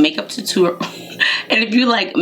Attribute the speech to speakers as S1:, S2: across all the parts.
S1: makeup tutorial, and if you like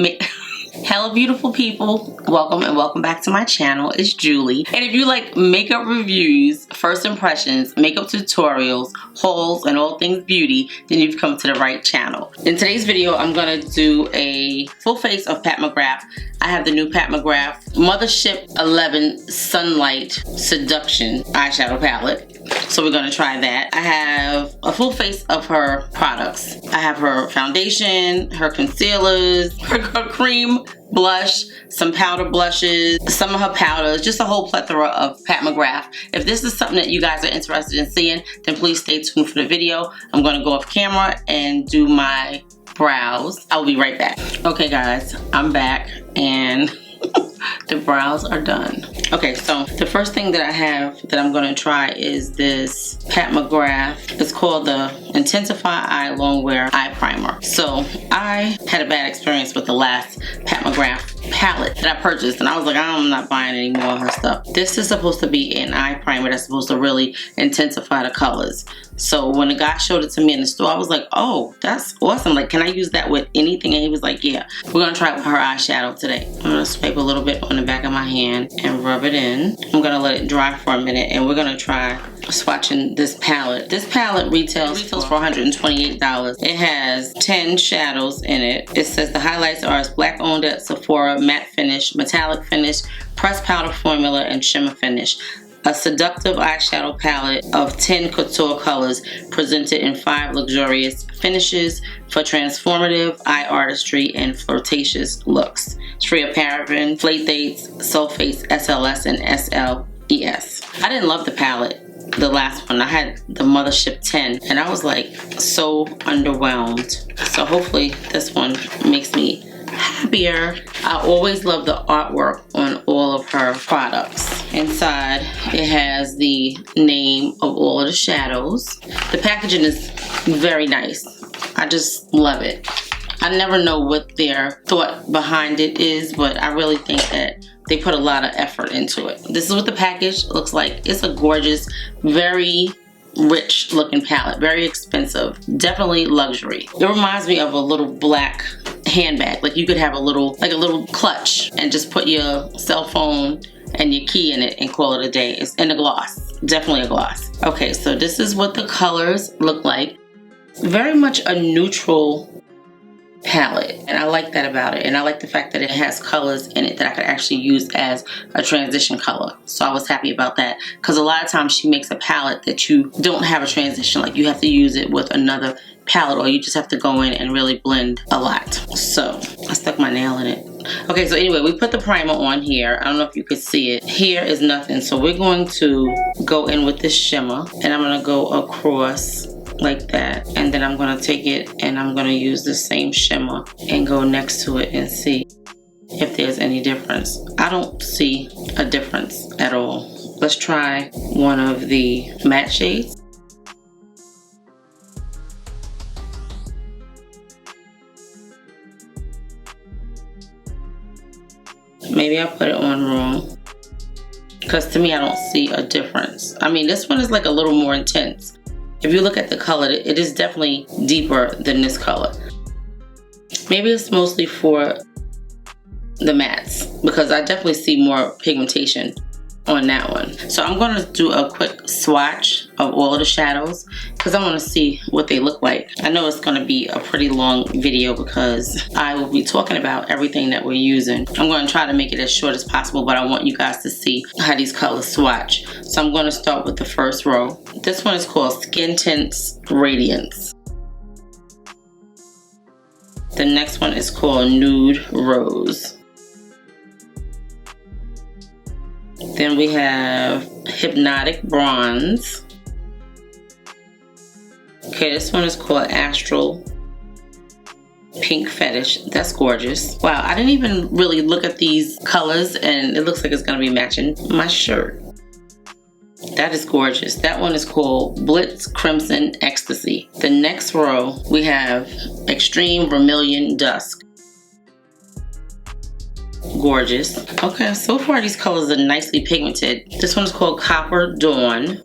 S1: hello beautiful people, welcome and welcome back to my channel. It's Julie, and if you like makeup reviews, first impressions, makeup tutorials, hauls, and all things beauty, then you've come to the right channel. In today's video, I'm gonna do a full face of Pat McGrath. I have the new Pat McGrath Mothership 11 Sunlight Seduction eyeshadow palette. So we're gonna try that. I have a full face of her products. I have her foundation, her concealers, her cream blush, some powder blushes, some of her powders, just a whole plethora of Pat McGrath. If this is something that you guys are interested in seeing, then please stay tuned for the video. I'm gonna go off camera and do my brows. I'll be right back. Okay guys, I'm back and the brows are done. Okay, so the first thing that I have that I'm going to try is this Pat McGrath. It's called the Intensify Eye Longwear Eye Primer. So I had a bad experience with the last Pat McGrath palette that I purchased, and I was like, I'm not buying any more of her stuff. This is supposed to be an eye primer that's supposed to really intensify the colors. So when the guy showed it to me in the store, I was like, oh, that's awesome. Like, can I use that with anything? And he was like, yeah. We're gonna try it with her eyeshadow today. I'm gonna swipe a little bit on the back of my hand and rub it in. I'm gonna let it dry for a minute, and we're gonna try swatching this palette. This palette retails for $128. It has 10 shadows in it. It says the highlights are black owned at Sephora, matte finish, metallic finish, pressed powder formula, and shimmer finish. A seductive eyeshadow palette of 10 couture colors presented in 5 luxurious finishes for transformative eye artistry and flirtatious looks. It's free of paraben, phthalates, sulfates, SLS, and SLES. I didn't love the palette, the last one. I had the Mothership 10, and I was like so underwhelmed. So hopefully this one makes me happier. I always love the artwork on all of her products. Inside it has the name of all of the shadows. The packaging is very nice. I just love it. I never know what their thought behind it is, but I really think that they put a lot of effort into it. This is what the package looks like. It's a gorgeous, very rich looking palette, very expensive, definitely luxury. It reminds me of a little black handbag. Like you could have a little clutch and just put your cell phone and your key in it and call it a day. It's in a gloss, definitely a gloss. Okay, so this is what the colors look like. Very much a neutral palette, and I like that about it, and I like the fact that it has colors in it that I could actually use as a transition color. So I was happy about that, because a lot of times she makes a palette that you don't have a transition, like you have to use it with another palette, or you just have to go in and really blend a lot. So I stuck my nail in it. Okay, so anyway, we put the primer on here. I don't know if you could see it. Here is nothing, so we're going to go in with this shimmer, and I'm going to go across like that, and then I'm going to take it and I'm going to use the same shimmer and go next to it and see if there's any difference. I don't see a difference at all. Let's try one of the matte shades. Maybe I put it on wrong, because to me I don't see a difference. I mean, this one is like a little more intense. If you look at the color, it is definitely deeper than this color. Maybe it's mostly for the mattes, because I definitely see more pigmentation on that one. So I'm going to do a quick swatch of all of the shadows, because I want to see what they look like. I know it's going to be a pretty long video because I will be talking about everything that we're using. I'm going to try to make it as short as possible, but I want you guys to see how these colors swatch. So I'm going to start with the first row. This one is called Skin Tints Radiance. The next one is called Nude Rose. Then we have Hypnotic Bronze. Okay, this one is called Astral Pink Fetish. That's gorgeous. Wow, I didn't even really look at these colors, and it looks like it's gonna be matching my shirt. That is gorgeous. That one is called Blitz Crimson Ecstasy. The next row, we have Extreme Vermilion Dusk. Gorgeous. Okay, so far these colors are nicely pigmented. This one's called Copper Dawn.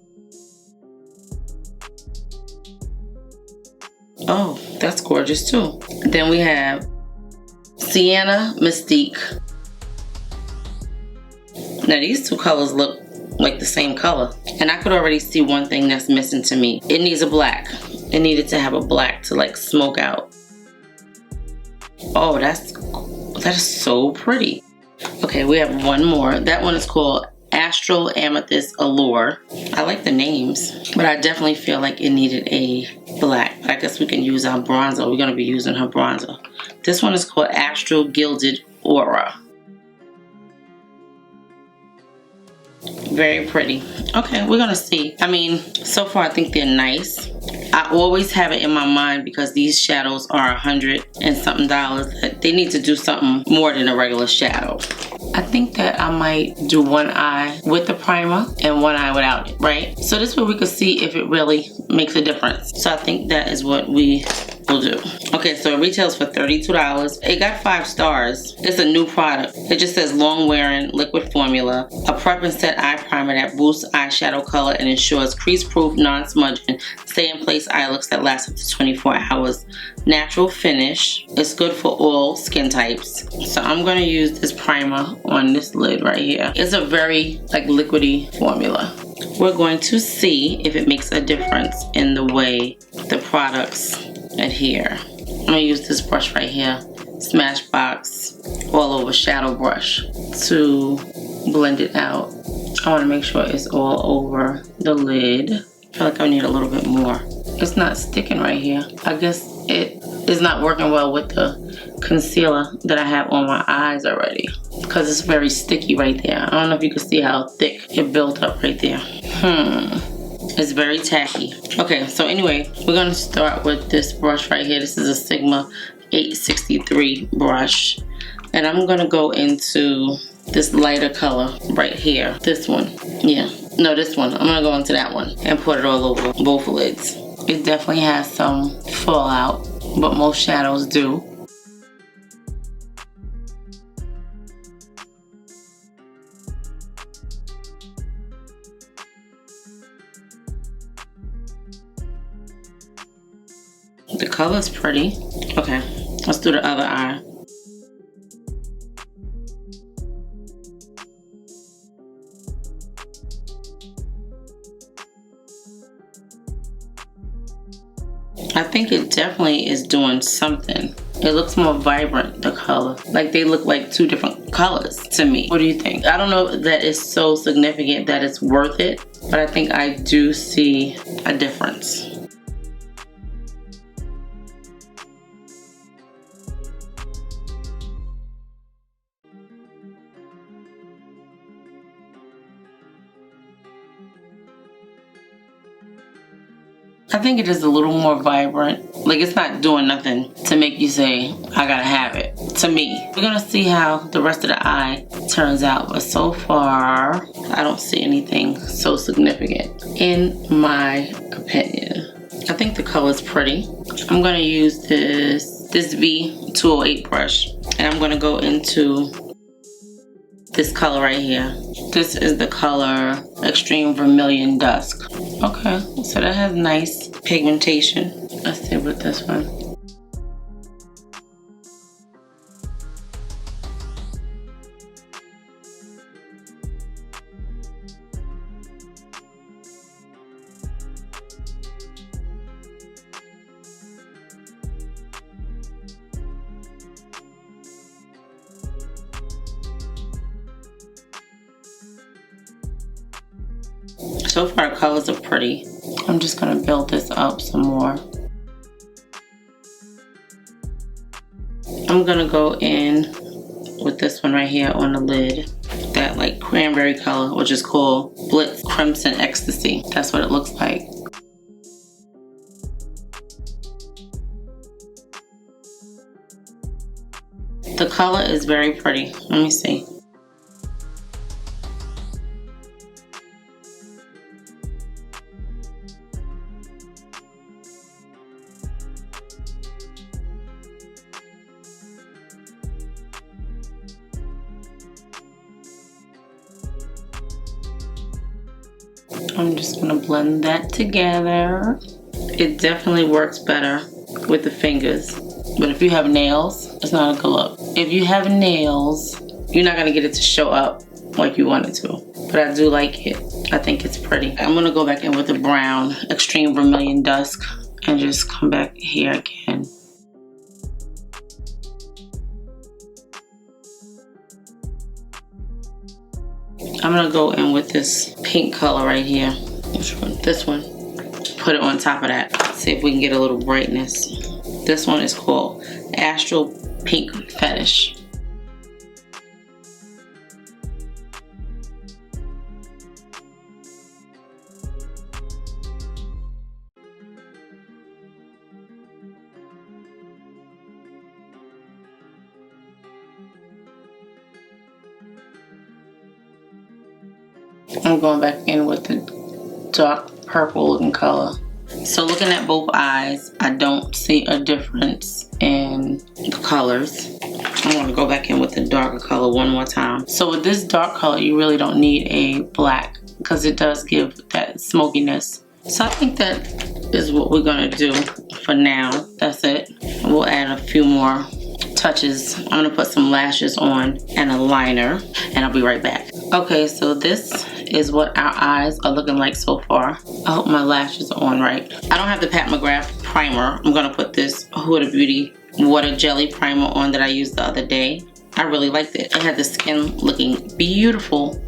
S1: Oh, that's gorgeous too. Then we have Sienna Mystique. Now these two colors look like the same color. And I could already see one thing that's missing to me. It needs a black. It needed to have a black to like smoke out. Oh, that is so pretty. Okay, we have one more. That one is called Astral Amethyst Allure. I like the names, but I definitely feel like it needed a black. I guess we can use our bronzer. We're gonna be using her bronzer. This one is called Astral Gilded Aura. Very pretty. Okay, we're gonna see. I mean, so far I think they're nice. I always have it in my mind because these shadows are $100 and something that they need to do something more than a regular shadow. I think that I might do one eye with the primer and one eye without it, right? So this way we can see if it really makes a difference. So I think that is what we will do. Okay, so it retails for $32. It got 5 stars. It's a new product. It just says long-wearing liquid formula, a prep and set eye primer that boosts eyeshadow color and ensures crease-proof, non-smudging, stay-in-place eye looks that last up to 24 hours. Natural finish. It's good for all skin types. So I'm gonna use this primer on this lid right here. It's a very like liquidy formula. We're going to see if it makes a difference in the way the products adhere. I'm gonna use this brush right here, Smashbox all over shadow brush, to blend it out. I want to make sure it's all over the lid. I feel like I need a little bit more. It's not sticking right here. I guess it is not working well with the concealer that I have on my eyes already, because it's very sticky right there. I don't know if you can see how thick it built up right there. It's very tacky. Okay, so anyway, we're gonna start with this brush right here. This is a Sigma 863 brush, and I'm gonna go into this lighter color right here. This one. Yeah, no, this one. I'm gonna go into that one and put it all over both lids. It definitely has some fallout, but most shadows do. The color's pretty. Okay, let's do the other eye. I think it definitely is doing something. It looks more vibrant, the color. Like they look like two different colors to me. What do you think? I don't know that it's so significant that it's worth it, but I think I do see a difference. I think it is a little more vibrant. Like it's not doing nothing to make you say, I gotta have it, to me. We're gonna see how the rest of the eye turns out, but so far, I don't see anything so significant, in my opinion. I think the color's pretty. I'm gonna use this V208 brush, and I'm gonna go into this color right here. This is the color Extreme Vermilion Dusk. Okay, so that has nice pigmentation. Let's see with this one. So far, the colors are pretty. I'm just gonna build this up some more. I'm gonna go in with this one right here on the lid. That like cranberry color, which is called Blitz Crimson Ecstasy. That's what it looks like. The color is very pretty. Let me see. I'm just gonna blend that together. It definitely works better with the fingers. But if you have nails, it's not a good look. If you have nails, you're not gonna get it to show up like you want it to. But I do like it. I think it's pretty. I'm gonna go back in with the brown Extreme Vermilion Dusk and just come back here again. I'm gonna go in with this pink color right here. Which one? This one. Put it on top of that. See if we can get a little brightness. This one is called Astral Pink Fetish. I'm going back in with the dark purple looking color. So looking at both eyes, I don't see a difference in the colors. I'm going to go back in with the darker color one more time. So with this dark color, you really don't need a black because it does give that smokiness. So I think that is what we're going to do for now. That's it. We'll add a few more touches. I'm going to put some lashes on and a liner, and I'll be right back. Okay, so this is what our eyes are looking like so far. I hope my lashes are on right. I don't have the Pat McGrath primer. I'm gonna put this Huda Beauty Water Jelly Primer on that I used the other day. I really liked it. It had the skin looking beautiful.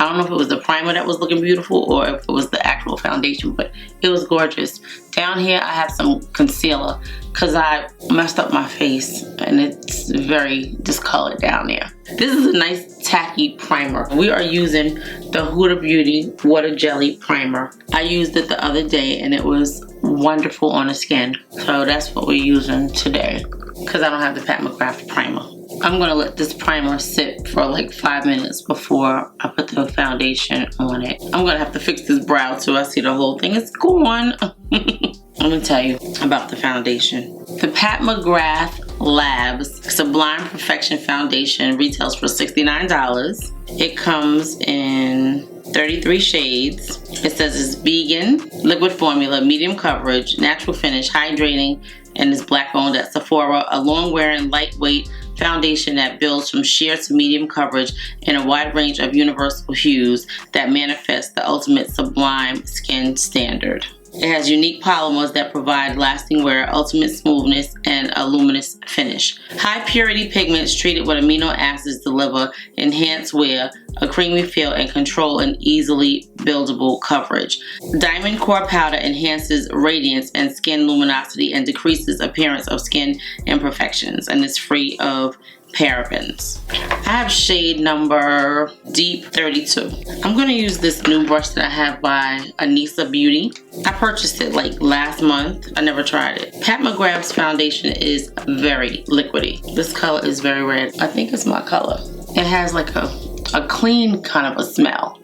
S1: I don't know if it was the primer that was looking beautiful or if it was the actual foundation, but it was gorgeous. Down here I have some concealer because I messed up my face and it's very discolored down there. This is a nice tacky primer. We are using the Huda Beauty Water Jelly Primer. I used it the other day and it was wonderful on the skin. So that's what we're using today because I don't have the Pat McGrath primer. I'm gonna let this primer sit for like 5 minutes before I put the foundation on it. I'm gonna have to fix this brow too. I see the whole thing is gone. Let me tell you about the foundation. The Pat McGrath Labs Sublime Perfection Foundation retails for $69. It comes in 33 shades. It says it's vegan, liquid formula, medium coverage, natural finish, hydrating, and is black owned at Sephora. A long-wear and lightweight foundation that builds from sheer to medium coverage in a wide range of universal hues that manifest the ultimate sublime skin standard. It has unique polymers that provide lasting wear, ultimate smoothness, and a luminous finish. High purity pigments treated with amino acids deliver enhanced wear, a creamy feel, and control an easily buildable coverage. Diamond Core Powder enhances radiance and skin luminosity and decreases appearance of skin imperfections, and is free of parabens. I have shade number Deep 32. I'm going to use this new brush that I have by Anissa Beauty. I purchased it like last month. I never tried it. Pat McGrath's foundation is very liquidy. This color is very red. I think it's my color. It has like a clean kind of a smell.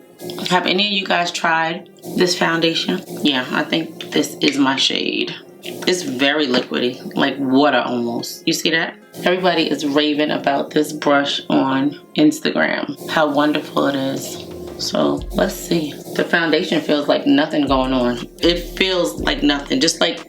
S1: Have any of you guys tried this foundation? Yeah, I think this is my shade. It's very liquidy, like water almost. You see that? Everybody is raving about this brush on Instagram, how wonderful it is. So let's see. The foundation feels like nothing going on. It feels like nothing, just like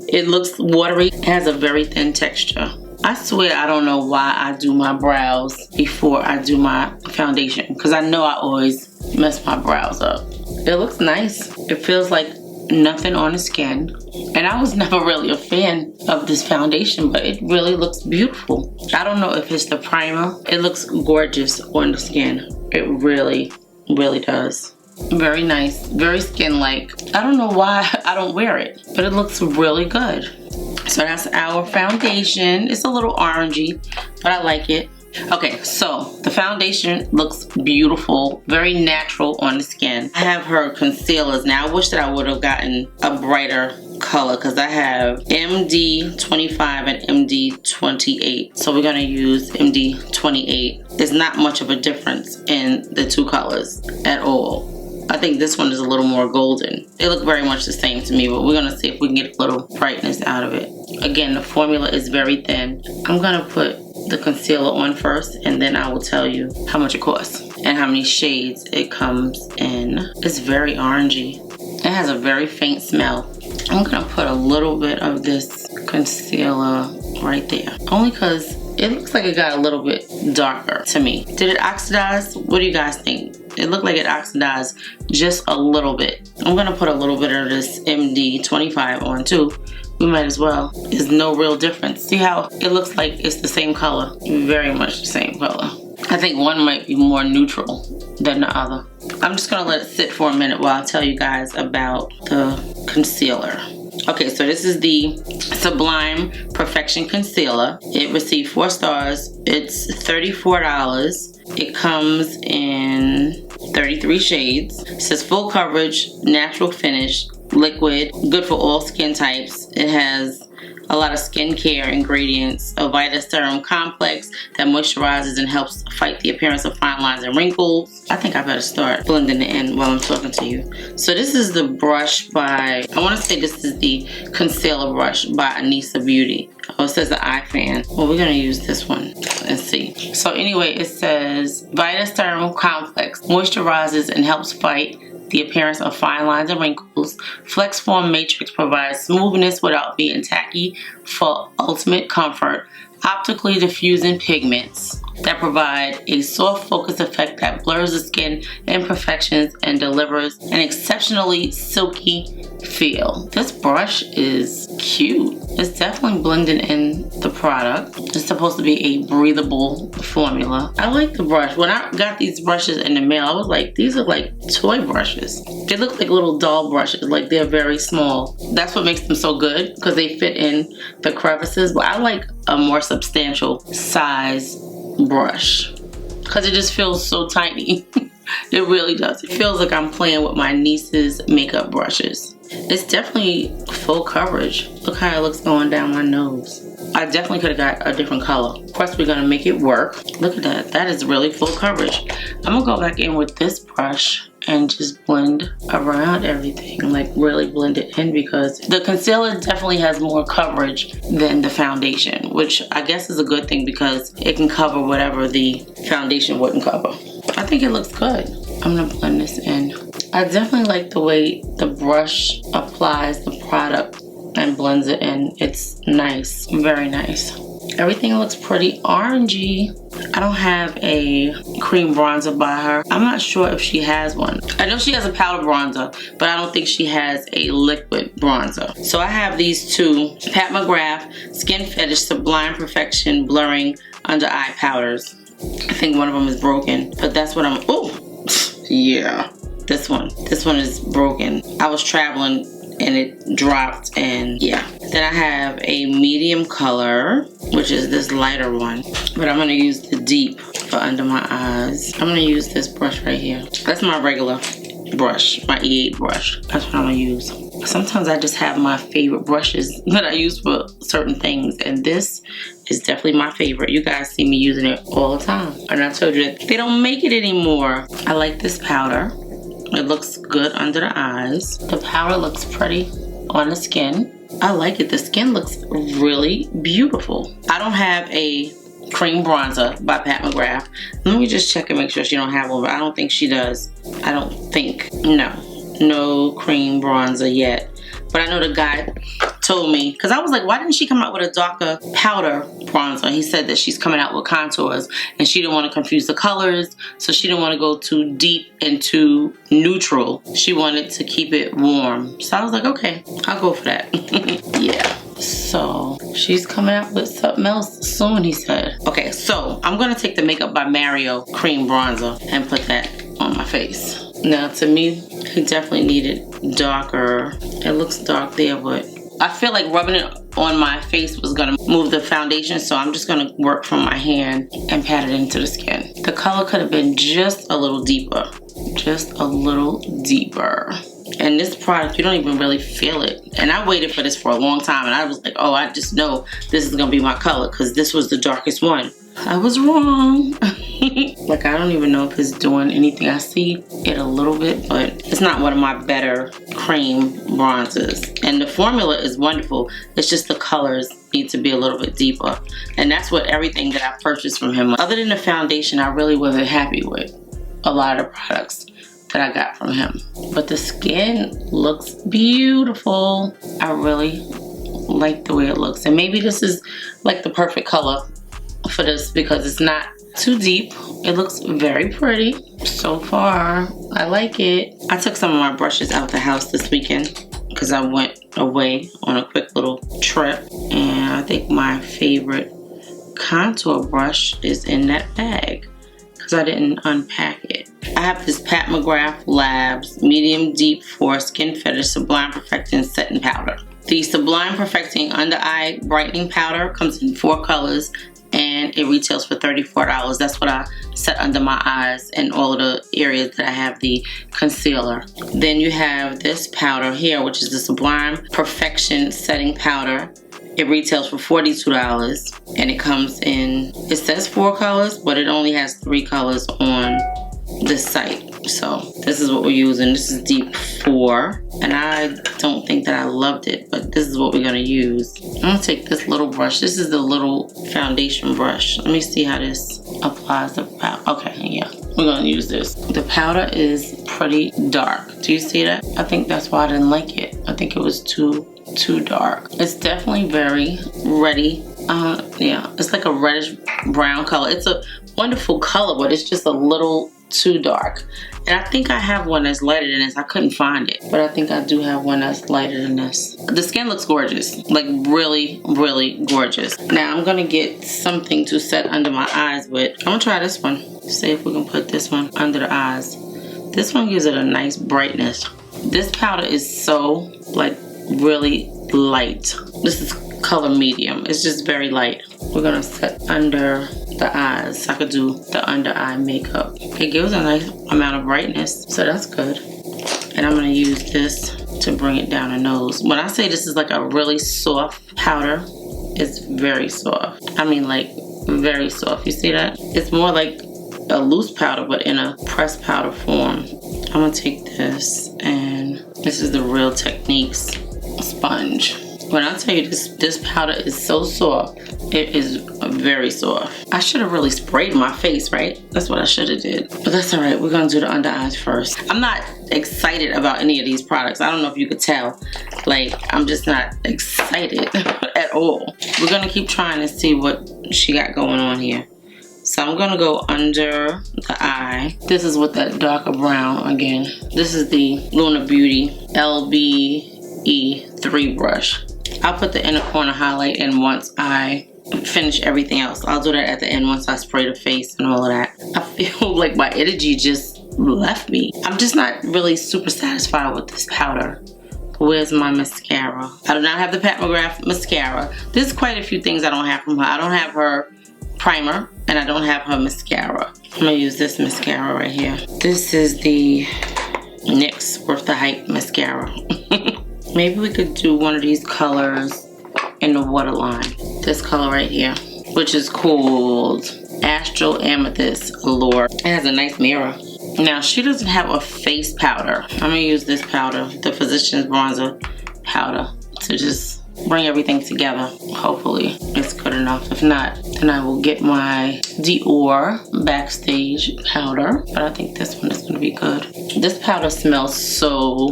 S1: it looks watery. It has a very thin texture. I swear I don't know why I do my brows before I do my foundation, because I know I always mess my brows up. It looks nice. It feels like nothing on the skin. And I was never really a fan of this foundation, but it really looks beautiful. I don't know if it's the primer. It looks gorgeous on the skin. It really, really does. Very nice, very skin-like. I don't know why I don't wear it, but it looks really good. So that's our foundation. It's a little orangey, but I like it. Okay, so the foundation looks beautiful, very natural on the skin. I have her concealers. Now I wish that I would have gotten a brighter color because I have MD25 and MD28. So we're gonna use MD28. There's not much of a difference in the two colors at all. I think this one is a little more golden. They look very much the same to me, but we're gonna see if we can get a little brightness out of it. Again, the formula is very thin. I'm gonna put the concealer on first, and then I will tell you how much it costs and how many shades it comes in. It's very orangey. It has a very faint smell. I'm gonna put a little bit of this concealer right there. Only because it looks like it got a little bit darker to me. Did it oxidize? What do you guys think? It looked like it oxidized just a little bit. I'm gonna put a little bit of this MD25 on too. We might as well. There's no real difference. See how it looks like it's the same color? Very much the same color. I think one might be more neutral than the other. I'm just gonna let it sit for a minute while I tell you guys about the concealer. Okay, so this is the Sublime Perfection Concealer. It received 4 stars. It's $34. It comes in 33 shades. It says full coverage, natural finish, liquid, good for all skin types. It has a lot of skincare ingredients, a Vita Serum Complex that moisturizes and helps fight the appearance of fine lines and wrinkles. I think I better start blending it in while I'm talking to you. So this is the brush by, I want to say this is the concealer brush by Anissa Beauty. Oh, it says the Eye Fan. Well, we're going to use this one and see. So anyway, it says Vita Serum Complex moisturizes and helps fight the appearance of fine lines and wrinkles. Flex Form Matrix provides smoothness without being tacky for ultimate comfort. Optically diffusing pigments that provide a soft focus effect that blurs the skin imperfections and delivers an exceptionally silky feel. This brush is cute. It's definitely blending in the product. It's supposed to be a breathable formula. I like the brush. When I got these brushes in the mail, I was like, these are like toy brushes. They look like little doll brushes, like they're very small. That's what makes them so good, because they fit in the crevices. But I like a more substantial size brush because it just feels so tiny. It really does. It feels like I'm playing with my niece's makeup brushes. It's definitely full coverage. Look how it looks going down my nose. I definitely could have got a different color. Of course, we're gonna make it work. Look at that. That is really full coverage. I'm gonna go back in with this brush and just blend around everything, like really blend it in, because the concealer definitely has more coverage than the foundation, which I guess is a good thing because it can cover whatever the foundation wouldn't cover. I think it looks good. I'm gonna blend this in. I definitely like the way the brush applies the product and blends it in. It's nice, very nice. Everything looks pretty orangey. I don't have a cream bronzer by her. I'm not sure if she has one. I know she has a powder bronzer, but I don't think she has a liquid bronzer. So I have these two Pat McGrath Skin Fetish Sublime Perfection Blurring Under Eye Powders. I think one of them is broken, but that's what I'm, oh, yeah. This one is broken. I was traveling and it dropped, and yeah. Then I have a medium color, which is this lighter one, but I'm gonna use the deep for under my eyes. I'm gonna use this brush right here. That's my regular brush, my E8 brush. That's what I'm gonna use. Sometimes I just have my favorite brushes that I use for certain things, and this is definitely my favorite. You guys see me using it all the time, and I told you that they don't make it anymore. I like this powder. It looks good under the eyes. The powder looks pretty on the skin. I like it. The skin looks really beautiful. I don't have a cream bronzer by Pat McGrath. Let me just check and make sure she don't have one, but I don't think she does. I don't think. No cream bronzer yet. But I know the guy told me, because I was like, why didn't she come out with a darker powder bronzer? He said that she's coming out with contours and she didn't want to confuse the colors, so she didn't want to go too deep and too neutral. She wanted to keep it warm. So I was like, okay, I'll go for that. Yeah. So she's coming out with something else soon, he said. Okay, so I'm going to take the Makeup by Mario cream bronzer and put that on my face. Now, to me, he definitely needed darker. It looks dark there, but I feel like rubbing it on my face was gonna move the foundation, so I'm just gonna work from my hand and pat it into the skin. The color could have been just a little deeper. Just a little deeper. And this product, you don't even really feel it. And I waited for this for a long time, and I was like, oh, I just know this is gonna be my color, because this was the darkest one. I was wrong. Like, I don't even know if it's doing anything. I see it a little bit, but it's not one of my better cream bronzers. And the formula is wonderful. It's just the colors need to be a little bit deeper. And that's what everything that I purchased from him. Other than the foundation, I really wasn't happy with a lot of the products that I got from him. But the skin looks beautiful. I really like the way it looks. And maybe this is like the perfect color for this because it's not too deep. It looks very pretty. So far, I like it. I took some of my brushes out the house this weekend because I went away on a quick little trip. And I think my favorite contour brush is in that bag because I didn't unpack it. I have this Pat McGrath Labs Medium Deep for Skin Fetish Sublime Perfecting Setting Powder. The Sublime Perfecting Under Eye Brightening Powder comes in 4 colors and it retails for $34. That's what I set under my eyes and all of the areas that I have the concealer. Then you have this powder here, which is the Sublime Perfection Setting Powder. It retails for $42 and it comes in, it says 4 colors, but it only has 3 colors on this site. So this is what we're using. This is deep 4 and I don't think that I loved it, but this is what we're gonna use. I'm gonna take this little brush. This is the little foundation brush. Let me see how this applies the powder. Okay, yeah, we're gonna use this. The powder is pretty dark. Do you see that? I think that's why I didn't like it. I think it was too dark. It's definitely very reddy. Yeah, it's like a reddish brown color. It's a wonderful color, but it's just a little too dark. And I think I have one that's lighter than this. I couldn't find it, but I think I do have one that's lighter than this. The skin looks gorgeous, like really, really gorgeous. Now I'm gonna get something to set under my eyes with. I'm gonna try this one. See if we can put this one under the eyes. This one gives it a nice brightness. This powder is so like really light. This is color medium. It's just very light. We're gonna set under the eyes so I could do the under eye makeup. It gives a nice amount of brightness, so that's good. And I'm gonna use this to bring it down the nose. When I say this is like a really soft powder, it's very soft. I mean like very soft. You see that? It's more like a loose powder but in a pressed powder form. I'm gonna take this, and this is the Real Techniques sponge. When I tell you this powder is so soft, it is very soft. I should have really sprayed my face, right? That's what I should have did. But that's all right. We're gonna do the under eyes first. I'm not excited about any of these products. I don't know if you could tell. Like, I'm just not excited at all. We're gonna keep trying to see what she got going on here. So I'm gonna go under the eye. This is with that darker brown again. This is the Luna Beauty LBE3 brush. I'll put the inner corner highlight in once I finish everything else. I'll do that at the end once I spray the face and all of that. I feel like my energy just left me. I'm just not really super satisfied with this powder. Where's my mascara? I do not have the Pat McGrath mascara. There's quite a few things I don't have from her. I don't have her primer and I don't have her mascara. I'm gonna use this mascara right here. This is the NYX Worth the Hype mascara. Maybe we could do one of these colors in the waterline. This color right here, which is called Astral Amethyst Allure. It has a nice mirror. Now, she doesn't have a face powder. I'm gonna use this powder, the Physicians Bronzer powder, to just bring everything together. Hopefully it's good enough. If not, then I will get my Dior Backstage powder. But I think this one is gonna be good. This powder smells so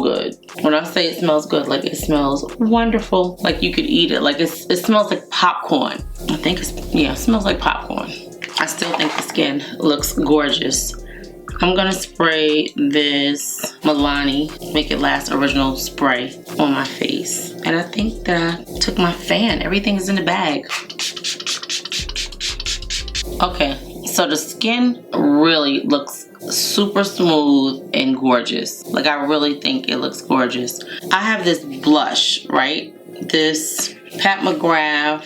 S1: good. When I say it smells good, like it smells wonderful. Like you could eat it. Like it smells like popcorn. I think it smells like popcorn. I still think the skin looks gorgeous. I'm gonna spray this Milani Make It Last Original Spray on my face. And I think that I took my fan. Everything is in the bag. Okay, so the skin really looks super smooth and gorgeous. Like I really think it looks gorgeous. I have this blush, right? This Pat McGrath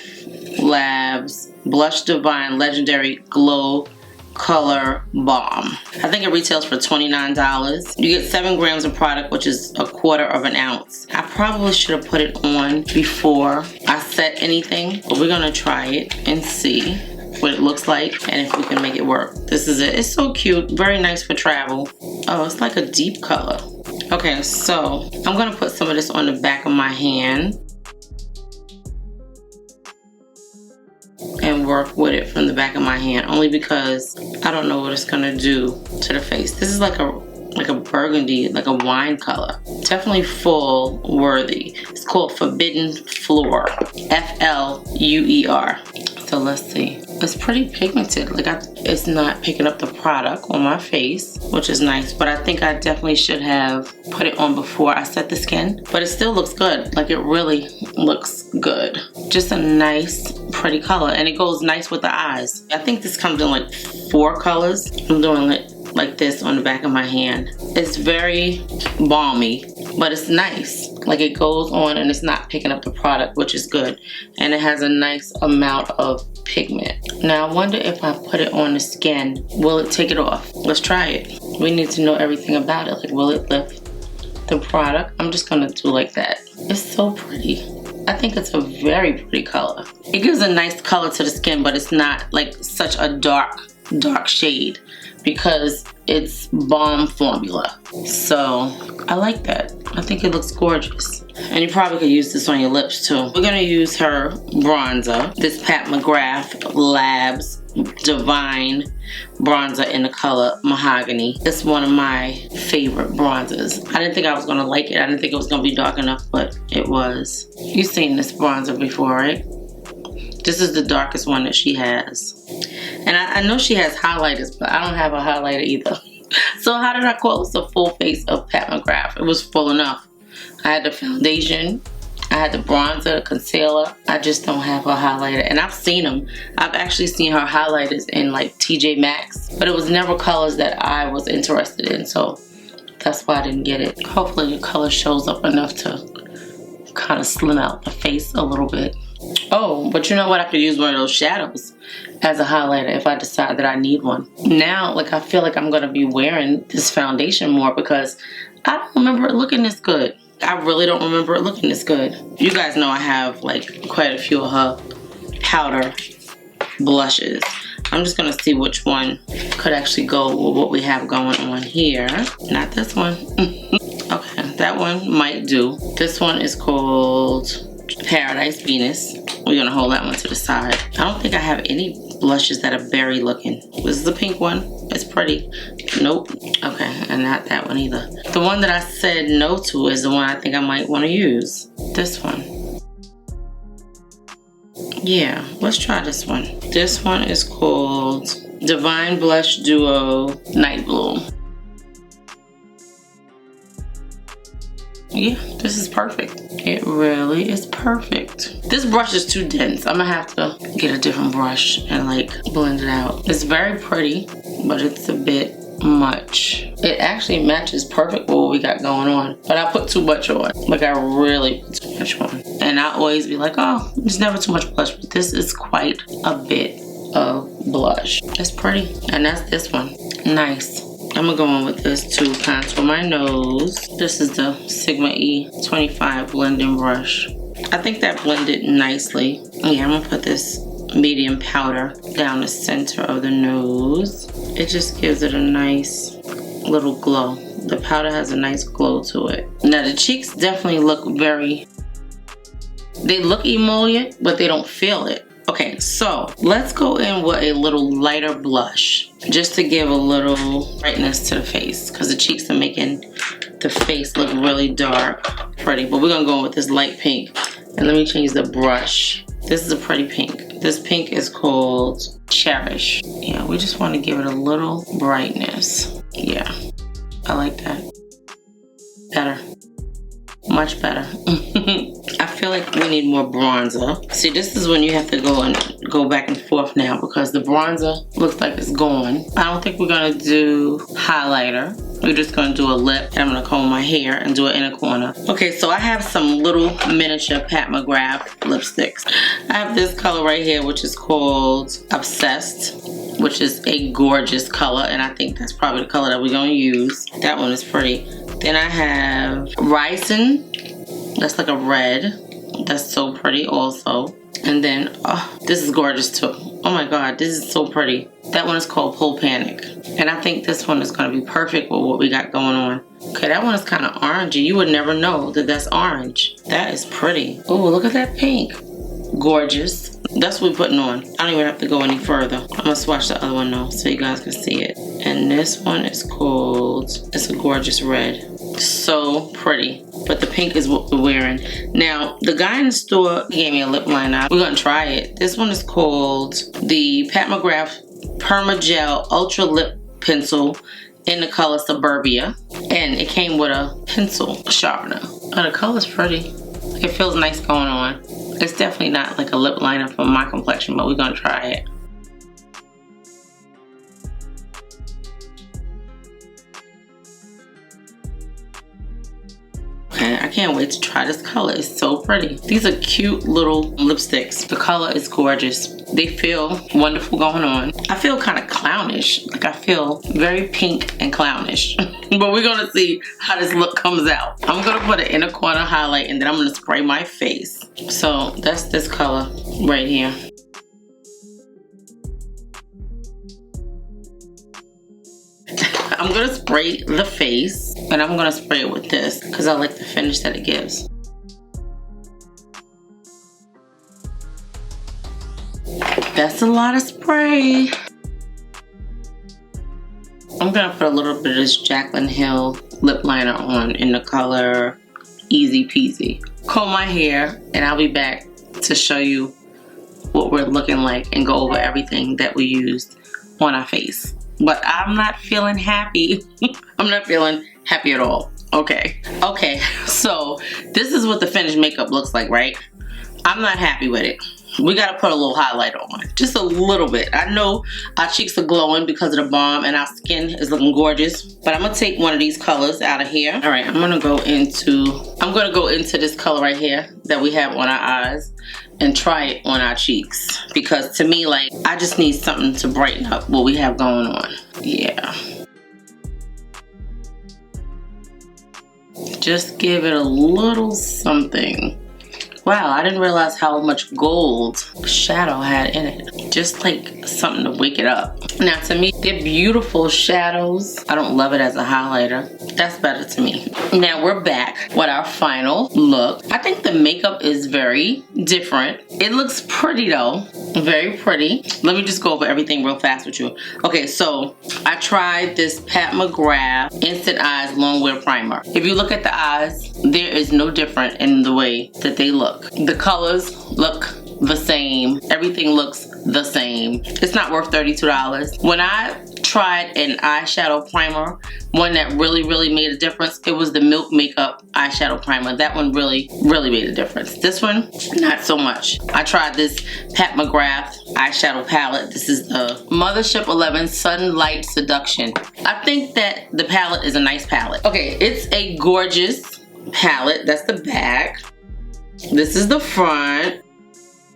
S1: Labs Blush Divine Legendary Glow Color Balm. I think it retails for $29. You get 7 grams of product, which is 1/4 of an ounce. I probably should have put it on before I set anything, but we're gonna try it and see what it looks like and if we can make it work. This is it. It's so cute. Very nice for travel. Oh, it's like a deep color. Okay, so I'm gonna put some of this on the back of my hand and work with it from the back of my hand, only because I don't know what it's gonna do to the face. This is like a burgundy, like a wine color. Definitely full worthy. It's called Forbidden Fleur. F-L-U-E-R. So let's see. It's pretty pigmented. Like it's not picking up the product on my face, which is nice. But I think I definitely should have put it on before I set the skin. But it still looks good. Like it really looks good. Just a nice, pretty color. And it goes nice with the eyes. I think this comes in like 4 colors. I'm doing it like this on the back of my hand. It's very balmy, but it's nice. Like it goes on and it's not picking up the product, which is good. And it has a nice amount of pigment. Now I wonder if I put it on the skin, will it take it off? Let's try it. We need to know everything about it. Like, will it lift the product? I'm just gonna do like that. It's so pretty. I think it's a very pretty color. It gives a nice color to the skin, but it's not like such a dark shade because it's Balm formula. So I like that. I think it looks gorgeous. And you probably could use this on your lips too. We're gonna use her bronzer. This Pat McGrath Labs Divine bronzer in the color Mahagony. It's one of my favorite bronzers. I didn't think I was gonna like it. I didn't think it was gonna be dark enough, but it was. You've seen this bronzer before, right? This is the darkest one that she has. And I know she has highlighters, but I don't have a highlighter either. So how did I close the full face of Pat McGrath? It was full enough. I had the foundation, I had the bronzer, the concealer. I just don't have a highlighter. And I've seen them. I've actually seen her highlighters in like TJ Maxx, but it was never colors that I was interested in. So that's why I didn't get it. Hopefully the color shows up enough to kind of slim out the face a little bit. Oh, but you know what? I could use one of those shadows as a highlighter if I decide that I need one. Now, like, I feel like I'm going to be wearing this foundation more because I don't remember it looking this good. I really don't remember it looking this good. You guys know I have, like, quite a few of her powder blushes. I'm just going to see which one could actually go with what we have going on here. Not this one. Okay, that one might do. This one is called Paradise Venus. We're gonna hold that one to the side. I don't think I have any blushes that are berry looking. This is a pink one. It's pretty. Nope. Okay, and not that one either. The one that I said no to is the one I think I might want to use. This one. Yeah, let's try this one. This one is called Divine Blush Duo Night Bloom. Yeah, this is perfect. It really is perfect. This brush is too dense. I'm gonna have to get a different brush and like blend it out. It's very pretty, but it's a bit much. It actually matches perfect with what we got going on, but I put too much on. Like I really put too much on. And I always be like, oh, there's never too much blush, but this is quite a bit of blush. It's pretty, and that's this one. Nice. I'm gonna go on with this to contour my nose. This is the Sigma E25 blending brush. I think that blended nicely. Yeah, I'm gonna put this medium powder down the center of the nose. It just gives it a nice little glow. The powder has a nice glow to it. Now the cheeks definitely look they look emollient, but they don't feel it. Okay, so let's go in with a little lighter blush just to give a little brightness to the face because the cheeks are making the face look really dark, pretty. But we're gonna go in with this light pink. And let me change the brush. This is a pretty pink. This pink is called Cherish. Yeah, we just want to give it a little brightness. Yeah, I like that. Better. Much better. I feel like we need more bronzer. See, this is when you have to go back and forth now because the bronzer looks like it's gone. I don't think we're gonna do highlighter. We're just gonna do a lip, and I'm gonna comb my hair and do it in a corner. Okay, so I have some little miniature Pat McGrath lipsticks. I have this color right here, which is called Obsessed, which is a gorgeous color, and I think that's probably the color that we're gonna use. That one is pretty. Then I have Rising. That's like a red. That's so pretty also. And then, oh, this is gorgeous too. Oh my God, this is so pretty. That one is called Pull Panic. And I think this one is gonna be perfect with what we got going on. Okay, that one is kind of orangey. You would never know that that's orange. That is pretty. Oh, look at that pink. Gorgeous. That's what we're putting on. I don't even have to go any further. I'm gonna swatch the other one though so you guys can see it. And this one is called, it's a gorgeous red. So pretty. but the pink is what we're wearing. Now, the guy in the store gave me a lip liner. We're gonna try it. This one is called the Pat McGrath Perma Gel Ultra Lip Pencil in the color Suburbia. And it came with a pencil sharpener. Oh, the color's pretty. It feels nice going on. It's definitely not like a lip liner for my complexion, but we're gonna try it. I can't wait to try this color. It's so pretty. These are cute little lipsticks. The color is gorgeous. They feel wonderful going on. I feel kind of clownish. Like I feel very pink and clownish. But we're gonna see how this look comes out. I'm gonna put an inner corner highlight and then I'm gonna spray my face. So that's this color right here. I'm gonna spray the face, and I'm gonna spray it with this because I like the finish that it gives. That's a lot of spray. I'm gonna put a little bit of this Jaclyn Hill lip liner on in the color Easy Peasy. Comb my hair, and I'll be back to show you what we're looking like and go over everything that we used on our face. But I'm not feeling happy. I'm not feeling happy at all. Okay, so this is what the finished makeup looks like, right? I'm not happy with it. We gotta put a little highlight on, just a little bit. I know our cheeks are glowing because of the balm and our skin is looking gorgeous, but I'm gonna take one of these colors out of here. All right, I'm gonna go into this color right here that we have on our eyes and try it on our cheeks, because to me, like, I just need something to brighten up what we have going on. Yeah. Just give it a little something. Wow, I didn't realize how much gold shadow had in it. Just like something to wake it up. Now to me, they're beautiful shadows. I don't love it as a highlighter. That's better to me. Now we're back with our final look. I think the makeup is very different. It looks pretty though, very pretty. Let me just go over everything real fast with you. Okay, so I tried this Pat McGrath Instant Eyes Longwear Primer. If you look at the eyes, there is no different in the way that they look. The colors look the same. Everything looks the same. It's not worth $32. When I tried an eyeshadow primer, one that really made a difference, it was the Milk Makeup eyeshadow primer. That one really made a difference. This one, not so much. I tried this Pat McGrath eyeshadow palette. This is the Mothership 11 Sunlit Seduction. I think that the palette is a nice palette. Okay, it's a gorgeous palette. That's the back. This is the front.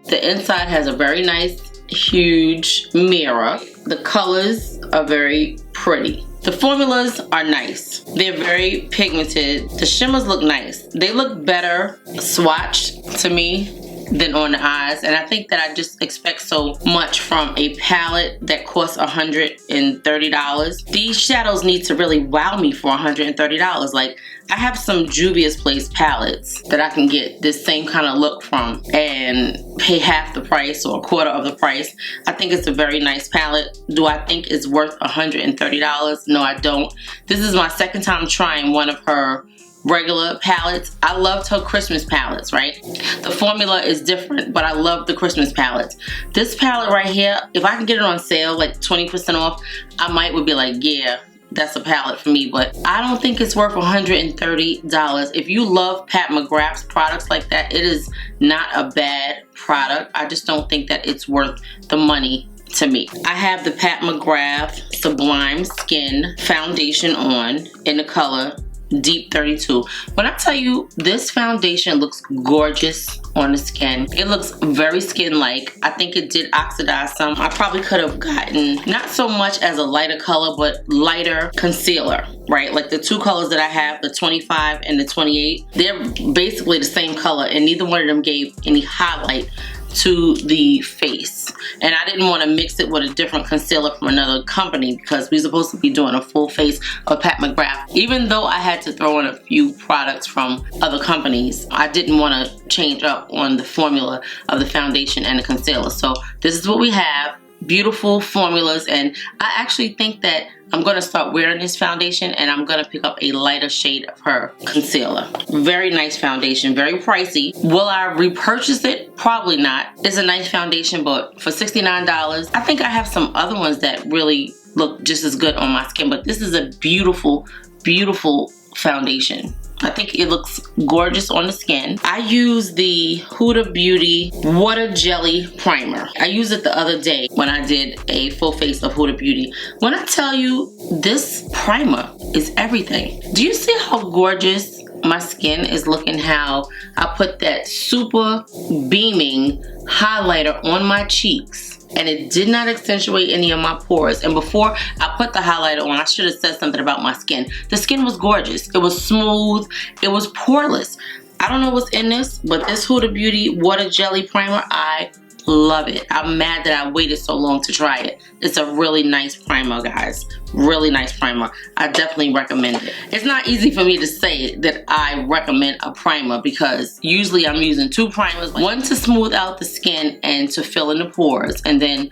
S1: The inside has a very nice, huge mirror. The colors are very pretty. The formulas are nice. They're very pigmented. The shimmers look nice. They look better swatched to me than on the eyes, and I think that I just expect so much from a palette that costs $130. These shadows need to really wow me for $130. Like, I have some Juvia's Place palettes that I can get this same kind of look from and pay half the price or a quarter of the price. I think it's a very nice palette. Do I think it's worth $130? No, I don't. This is my second time trying one of her regular palettes. I loved her Christmas palettes, right? The formula is different, but I love the Christmas palettes. This palette right here, if I can get it on sale, like 20% off, I would be like, yeah, that's a palette for me, but I don't think it's worth $130. If you love Pat McGrath's products like that, it is not a bad product. I just don't think that it's worth the money to me. I have the Pat McGrath Sublime Skin Foundation on in the color Deep 32. When I tell you, this foundation looks gorgeous on the skin. It looks very skin-like. I think it did oxidize some. I probably could have gotten not so much as a lighter color, but lighter concealer, right? Like the two colors that I have, the 25 and the 28, they're basically the same color, and neither one of them gave any highlight to the face. And I didn't want to mix it with a different concealer from another company because we're supposed to be doing a full face of Pat McGrath. Even though I had to throw in a few products from other companies, I didn't want to change up on the formula of the foundation and the concealer. So this is what we have. beautiful formulas, and I actually think that I'm going to start wearing this foundation, and I'm going to pick up a lighter shade of her concealer. Very nice foundation, very pricey. Will I repurchase it? Probably not. It's a nice foundation, but for $69, I think I have some other ones that really look just as good on my skin, but this is a beautiful, beautiful foundation. I think it looks gorgeous on the skin. I use the Huda Beauty Water Jelly Primer. I used it the other day when I did a full face of Huda Beauty. When I tell you, this primer is everything. Do you see how gorgeous my skin is looking? How I put that super beaming highlighter on my cheeks, and it did not accentuate any of my pores. And before I put the highlighter on, I should have said something about my skin. The skin was gorgeous. It was smooth. It was poreless. I don't know what's in this, but this Huda Beauty Water Jelly Primer, I love it. I'm mad that I waited so long to try it. It's a really nice primer, guys. Really nice primer. I definitely recommend it. It's not easy for me to say that I recommend a primer because usually I'm using two primers. One to smooth out the skin and to fill in the pores, and then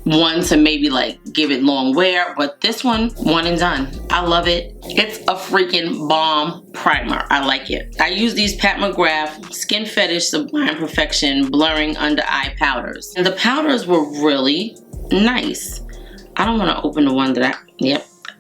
S1: one to maybe like give it long wear, but this one and done. I love it. It's a freaking bomb primer. I like it. I use these Pat McGrath Skin Fetish Sublime Perfection Blurring Under Eye Powders. And the powders were really nice. I don't want to open the one that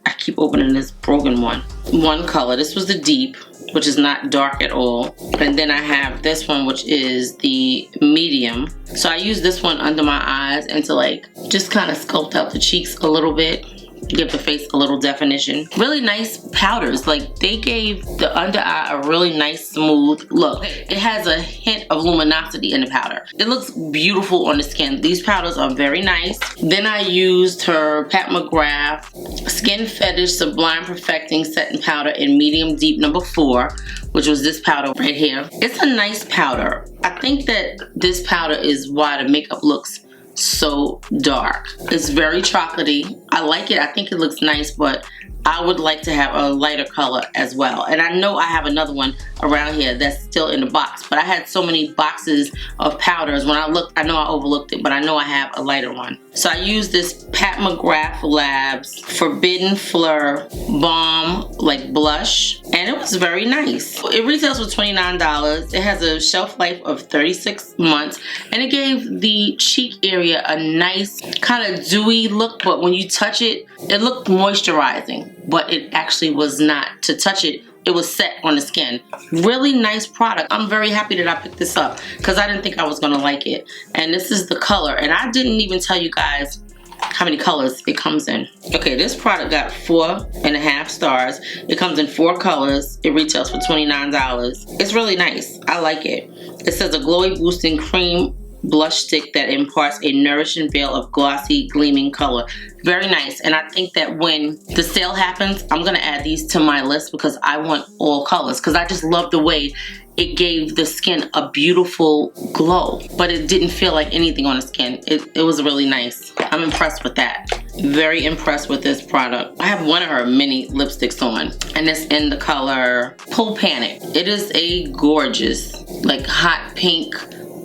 S1: I keep opening this broken one. One color. This was the deep, which is not dark at all. And then I have this one, which is the medium. So I use this one under my eyes and to like just kind of sculpt out the cheeks a little bit, give the face a little definition. Really nice powders. Like, they gave the under eye a really nice smooth look. It has a hint of luminosity in the powder. It looks beautiful on the skin. These powders are very nice. Then I used her Pat McGrath Skin Fetish Sublime Perfecting Setting Powder in medium deep number 4, which was this powder right here. It's a nice powder. I think that this powder is why the makeup looks so dark. It's very chocolatey. I like it. I think it looks nice, but I would like to have a lighter color as well. And I know I have another one around here that's still in the box, but I had so many boxes of powders. When I looked, I know I overlooked it, but I know I have a lighter one. So I used this Pat McGrath Labs Forbidden Fleur Balm like blush, and it was very nice. It retails for $29. It has a shelf life of 36 months, and it gave the cheek area a nice kind of dewy look, but when you touch it, it looked moisturizing, but it actually was not. To touch it, it was set on the skin. Really nice product. I'm very happy that I picked this up because I didn't think I was gonna like it. And this is the color, and I didn't even tell you guys how many colors it comes in. Okay, this product got 4.5 stars. It comes in 4 colors. It retails for $29. It's really nice. I like it. It says a glowy boosting cream blush stick that imparts a nourishing veil of glossy gleaming color. Very nice. And I think that when the sale happens, I'm gonna add these to my list because I want all colors, because I just love the way it gave the skin a beautiful glow, but it didn't feel like anything on the skin. It was really nice. I'm impressed with that. Very impressed with this product. I have one of her mini lipsticks on, and it's in the color Pull Panic. It is a gorgeous, like hot pink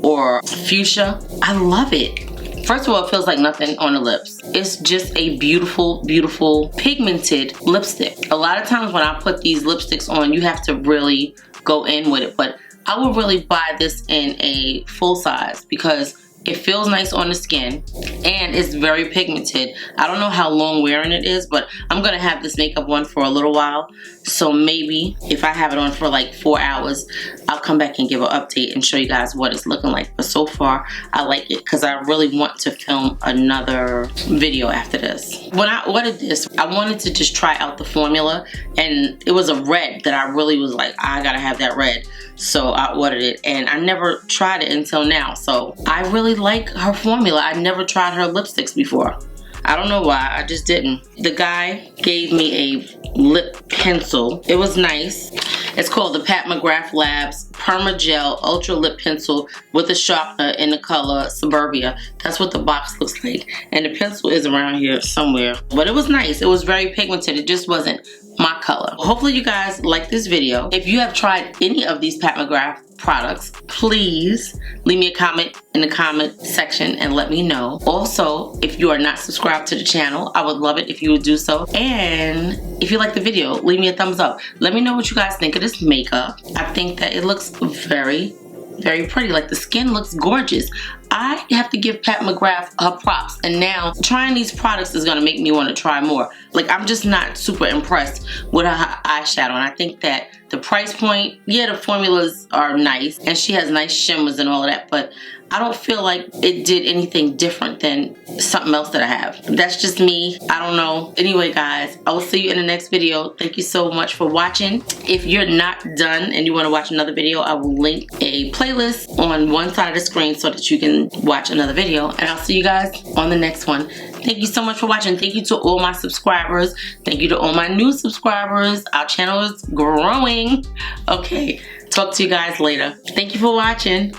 S1: or fuchsia. I love it. First of all, it feels like nothing on the lips. It's just a beautiful, beautiful pigmented lipstick. A lot of times when I put these lipsticks on, you have to really go in with it, but I would really buy this in a full size because it feels nice on the skin and it's very pigmented. I don't know how long wearing it is, but I'm gonna have this makeup on for a little while. So maybe if I have it on for like 4 hours, I'll come back and give an update and show you guys what it's looking like. But so far, I like it because I really want to film another video after this. When I ordered this, I wanted to just try out the formula, and it was a red that I really was like, I gotta have that red. So I ordered it, and I never tried it until now. So I really like her formula. I never tried her lipsticks before. I don't know why, I just didn't. The guy gave me a lip pencil. It was nice. It's called the Pat McGrath Labs Perma Gel Ultra Lip Pencil with a sharpener in the color Suburbia. That's what the box looks like. And the pencil is around here somewhere. But it was nice. It was very pigmented. It just wasn't my color. Hopefully you guys like this video. If you have tried any of these Pat McGrath products, please leave me a comment in the comment section and let me know. Also, if you are not subscribed to the channel, I would love it if you would do so. And if you like the video, leave me a thumbs up. Let me know what you guys think of this makeup. I think that it looks very pretty. Like, the skin looks gorgeous. I have to give Pat McGrath her props, and now trying these products is gonna make me want to try more. Like, I'm just not super impressed with her eyeshadow, and I think that the price point, yeah, the formulas are nice and she has nice shimmers and all of that, but I don't feel like it did anything different than something else that I have. That's just me. I don't know. Anyway, guys, I will see you in the next video. Thank you so much for watching. If you're not done and you want to watch another video, I will link a playlist on one side of the screen so that you can watch another video. And I'll see you guys on the next one. Thank you so much for watching. Thank you to all my subscribers. Thank you to all my new subscribers. Our channel is growing. Okay, talk to you guys later. Thank you for watching.